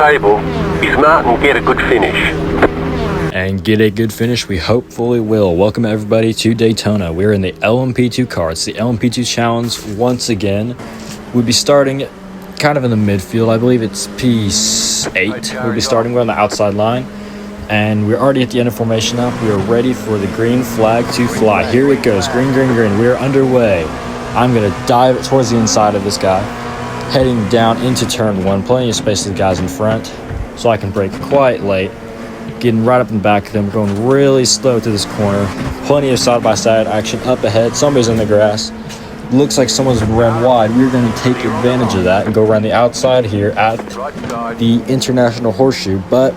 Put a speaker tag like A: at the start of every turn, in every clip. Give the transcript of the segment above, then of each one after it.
A: Table, be smart and get a good finish.
B: And get a good finish, we hopefully will. Welcome everybody to Daytona. We're in the LMP2 car. It's the LMP2 challenge once again. We'll be starting kind of in the midfield. I believe it's P8. We'll be starting on the outside line. And we're already at the end of formation now. We are ready for the green flag to fly. Here it goes. Green, green, green. We are underway. I'm going to dive towards the inside of this guy, heading down into turn one. Plenty of space to the guys in front, so I can brake quite late. Getting right up in the back of them. We're going really slow to this corner. Plenty of side-by-side action up ahead. Somebody's in the grass. Looks like someone's ran wide. We're going to take advantage of that and go around the outside here at the International Horseshoe. But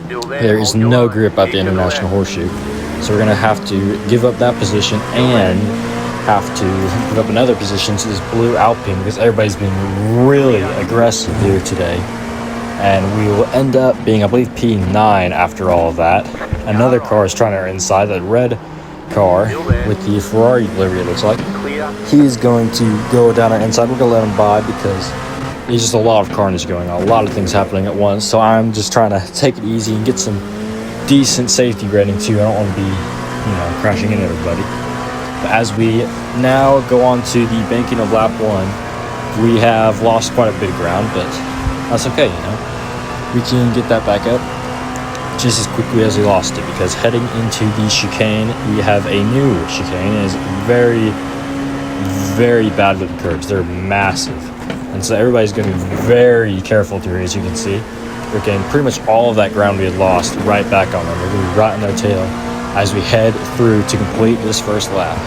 B: there is no grip at the International Horseshoe. So we're going to have to give up that position and have to give up another position to this blue Alpine because everybody's being really aggressive here today. And we will end up being, I believe, P9 after all of that. Another car is trying to inside, that red car with the Ferrari livery, it looks like. He is going to go down our inside. We're going to let him by because there's just a lot of carnage going on, a lot of things happening at once. So I'm just trying to take it easy and get some decent safety rating too. I don't want to be, crashing into everybody. But as we now go on to the banking of lap one, we have lost quite a bit of ground, but that's okay, We can get that back up just as quickly as we lost it, because heading into the chicane, we have a new chicane. It is very, very bad with the curves. They're massive. And so everybody's going to be very careful through here, as you can see. We're getting pretty much all of that ground we had lost right back on them. We're going to be right in their tail as we head through to complete this first lap.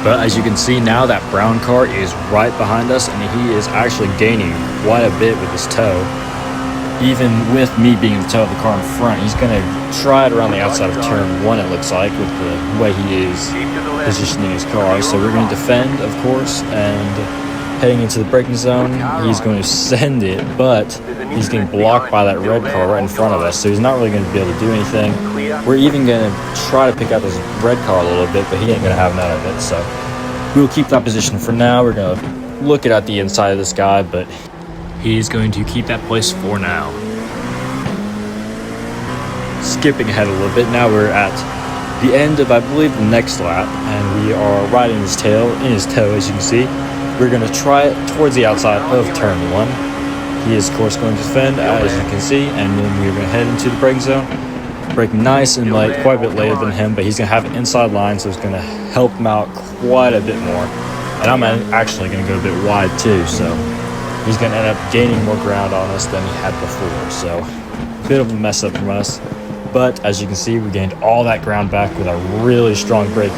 B: But as you can see now, that brown car is right behind us, and he is actually gaining quite a bit with his toe. Even with me being in the toe of the car in front, he's going to try it around the outside of turn one, it looks like, with the way he is positioning his car. So we're going to defend, of course, and heading into the braking zone, he's going to send it, but he's getting blocked by that red car right in front of us, so he's not really going to be able to do anything. We're even going to try to pick out this red car a little bit, but he ain't going to have none of it, so we'll keep that position for now. We're going to look at the inside of this guy, but he's going to keep that place for now. Skipping ahead a little bit, now we're at the end of, I believe, the next lap, and we are right in his tail, in his toe, as you can see. We're going to try it towards the outside of turn one. He is, of course, going to defend, as you can see, and then we're going to head into the braking zone. Braking nice and light, quite a bit later than him, but he's going to have an inside line, so it's going to help him out quite a bit more. And I'm actually going to go a bit wide too, so he's going to end up gaining more ground on us than he had before. So a bit of a mess up from us. But as you can see, we gained all that ground back with our really strong braking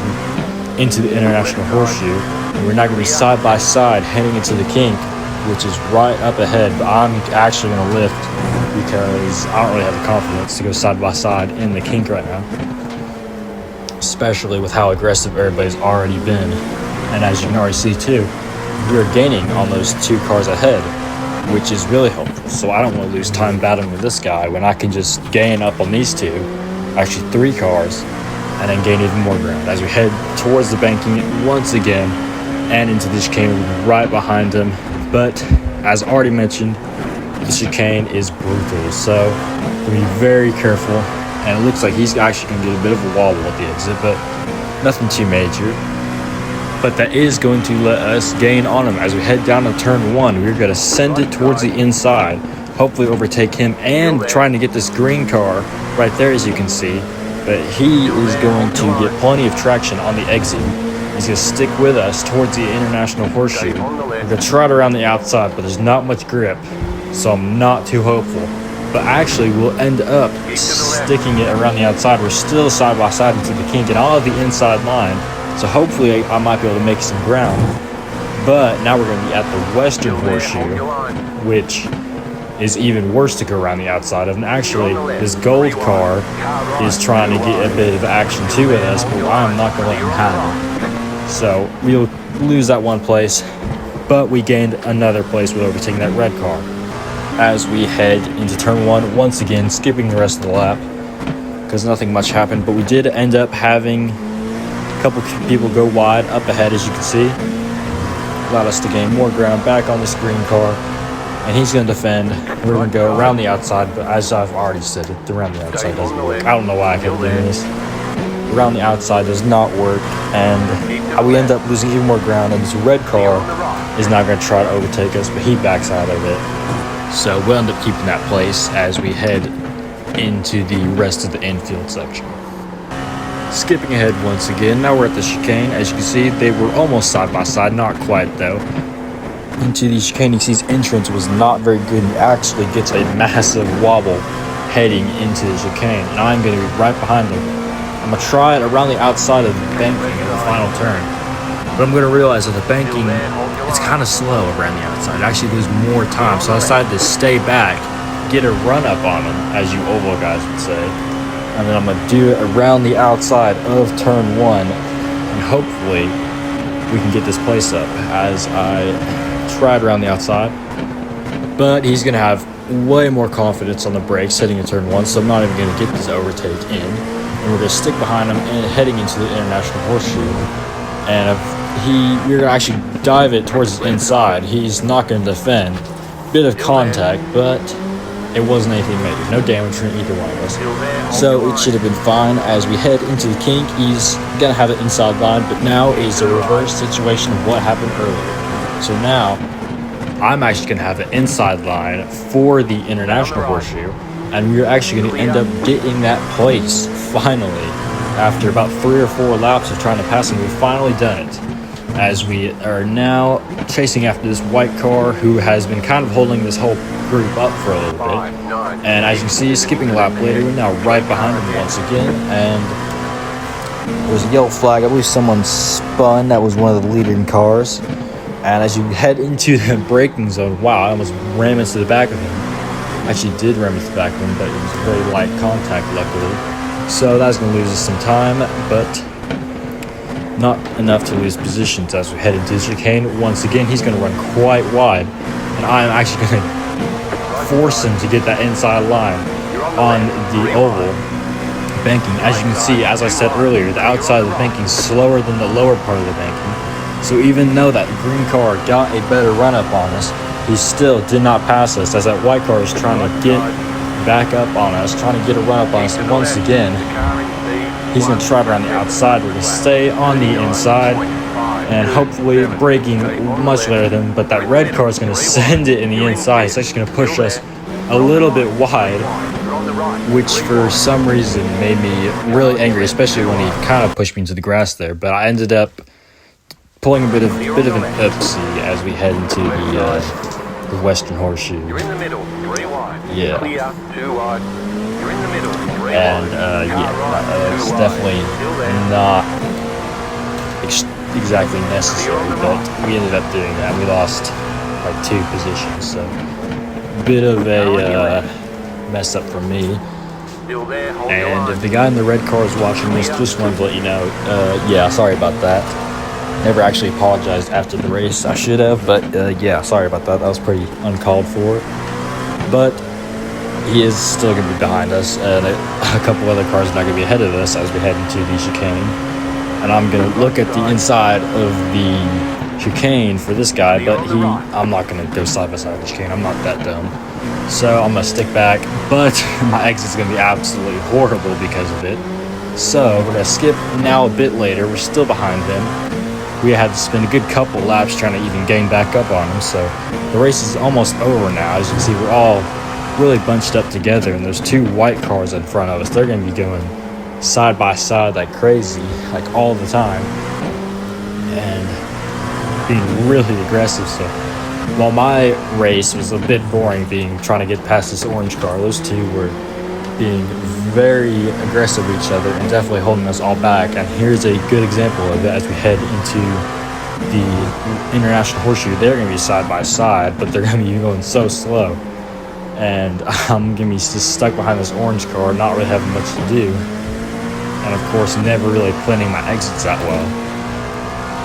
B: into the International Horseshoe. And we're now going to be side by side heading into the kink, which is right up ahead. But I'm actually going to lift because I don't really have the confidence to go side by side in the kink right now, especially with how aggressive everybody's already been. And as you can already see too, we're gaining on those two cars ahead, which is really helpful. So I don't want to lose time battling with this guy when I can just gain up on these two, actually three cars, and then gain even more ground as we head towards the banking once again and into the chicane right behind him. But as already mentioned, the chicane is brutal, so we're going to be very careful. And it looks like he's actually going to get a bit of a wobble at the exit, but nothing too major. But that is going to let us gain on him as we head down to turn one. We're going to send it towards the inside, hopefully overtake him, and trying to get this green car right there, as you can see. But he is going to get plenty of traction on the exit. He's going to stick with us towards the International Horseshoe. We're going to try it around the outside, but there's not much grip, so I'm not too hopeful. But actually, we'll end up sticking it around the outside. We're still side by side into the kink, and I'll have the inside line. So hopefully I might be able to make some ground. But now we're going to be at the Western Horseshoe, which is even worse to go around the outside of. And actually, this gold car is trying to get a bit of action too with us, but I'm not going to let him have it. So we'll lose that one place, but we gained another place with overtaking that red car. As we head into turn one, once again, skipping the rest of the lap, because nothing much happened, but we did end up having a couple people go wide up ahead, as you can see. Allowed us to gain more ground back on this green car and he's going to defend. We're going to go around the outside, but as I've already said, around the outside doesn't work. I don't know why I kept doing this. Around the outside does not work, and we end up losing even more ground, and this red car is now going to try to overtake us, but he backs out of it. So we'll end up keeping that place as we head into the rest of the infield section. Skipping ahead once again, now we're at the chicane. As you can see, they were almost side by side, not quite though. Into the chicane, you see his entrance was not very good. He actually gets a massive wobble heading into the chicane, and I'm going to be right behind him. I'm going to try it around the outside of the banking in the final turn, but I'm going to realize that the banking, it's kind of slow around the outside. I actually lose more time, so I decided to stay back, get a run up on him, as you oval guys would say, and then I'm going to do it around the outside of turn 1, and hopefully we can get this place up as I tried around the outside. But he's going to have way more confidence on the brakes heading into turn 1, so I'm not even going to get this overtake in, and we're going to stick behind him and heading into the International Horseshoe. And if we're going to actually dive it towards his inside, he's not going to defend. Bit of contact, but it wasn't anything major. No damage from either one of us. So it should have been fine. As we head into the kink, he's going to have an inside line, but now is a reverse situation of what happened earlier. So now I'm actually going to have an inside line for the International Horseshoe, and we're actually going to end up getting that place finally. After about 3 or 4 laps of trying to pass him, we've finally done it. As we are now chasing after this white car who has been kind of holding this whole group up for a little bit. And as you can see, skipping a lap later, we're now right behind him once again. And there's a yellow flag. I believe someone spun. That was one of the leading cars. And as you head into the braking zone, wow, I almost ran into the back of him. Actually did ram into the back of him, but it was very light contact, luckily. So that's going to lose us some time, but not enough to lose positions as we head into the chicane. Once again, he's going to run quite wide, and I'm actually going to force him to get that inside line on the oval banking. As you can see, as I said earlier, the outside of the banking is slower than the lower part of the banking. So even though that green car got a better run up on us, he still did not pass us, as that white car is trying to get back up on us, trying to get a run up on us. And once again, he's going to try it around the outside. We're going to stay on the inside and hopefully braking much later than him, but that red car is going to send it in the inside. It's actually going to push us a little bit wide, which for some reason made me really angry, especially when he kind of pushed me into the grass there. But I ended up pulling a bit of an upsie as we head into the Western Horseshoe. Yeah. And it's definitely not exactly necessary, but we ended up doing that. We lost like 2 positions, so bit of a mess up for me. And if the guy in the red car is watching this, just wanted to let you know, yeah, sorry about that. Never actually apologized after the race. I should have, but yeah, sorry about that. That was pretty uncalled for. But he is still going to be behind us, and a couple other cars are not going to be ahead of us as we head into the chicane. And I'm going to look at the inside of the chicane for this guy, but I'm not going to go side by side with the chicane. I'm not that dumb. So I'm going to stick back, but my exit's going to be absolutely horrible because of it. So we're going to skip now a bit later. We're still behind him. We had to spend a good couple laps trying to even gain back up on him. So the race is almost over now. As you can see, we're all really bunched up together, and there's 2 white cars in front of us. They're going to be going side by side like crazy, like all the time, and being really aggressive. So while my race was a bit boring, trying to get past this orange car, those 2 were being very aggressive with each other and definitely holding us all back. And here's a good example of it as we head into the International Horseshoe. They're going to be side by side, but they're going to be going so slow, and I'm going to be just stuck behind this orange car, not really having much to do, and of course never really planning my exits that well,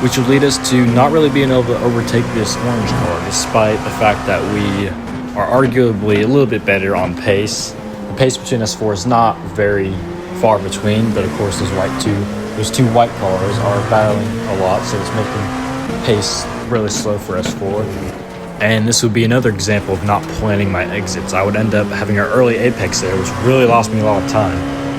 B: which would lead us to not really being able to overtake this orange car, despite the fact that we are arguably a little bit better on pace. The pace between us 4 is not very far between, but of course those 2 white cars are battling a lot, so it's making pace really slow for us 4. And this would be another example of not planning my exits. I would end up having an early apex there, which really lost me a lot of time.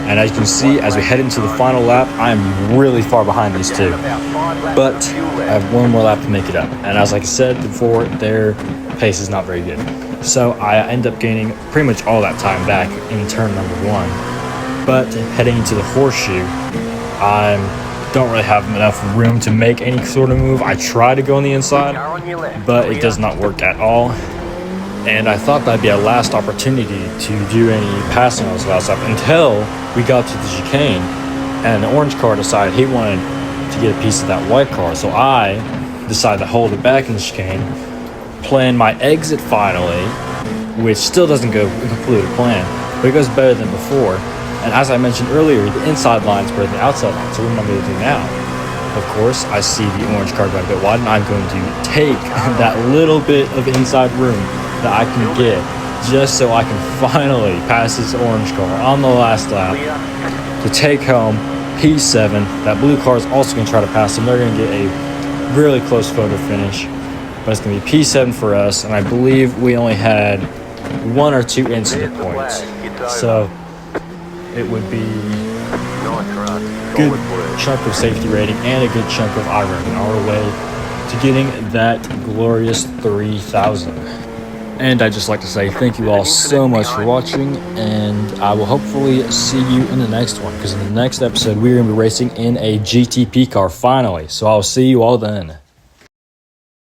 B: And as you can see, as we head into the final lap, I am really far behind these two. But I have one more lap to make it up. And as like I said before, their pace is not very good. So I end up gaining pretty much all that time back in turn number 1. But heading into the horseshoe, I don't really have enough room to make any sort of move. I try to go on the inside, but it does not work at all. And I thought that'd be a last opportunity to do any passing on this last lap until we got to the chicane, and the orange car decided he wanted to get a piece of that white car. So I decided to hold it back in the chicane, plan my exit finally, which still doesn't go completely to plan, but it goes better than before. And as I mentioned earlier, the inside line is better than the outside line. So what am I going to do now? Of course, I see the orange car going a bit wide, and I'm going to take that little bit of inside room that I can get just so I can finally pass this orange car on the last lap to take home P7. That blue car is also going to try to pass them. They're going to get a really close photo finish, but it's going to be P7 for us, and I believe we only had 1 or 2 incident points. So it would be a good chunk of safety rating and a good chunk of irating on our way to getting that glorious 3,000. And I'd just like to say thank you all so much for watching, and I will hopefully see you in the next one, because in the next episode we're going to be racing in a GTP car finally. So I'll see you all then.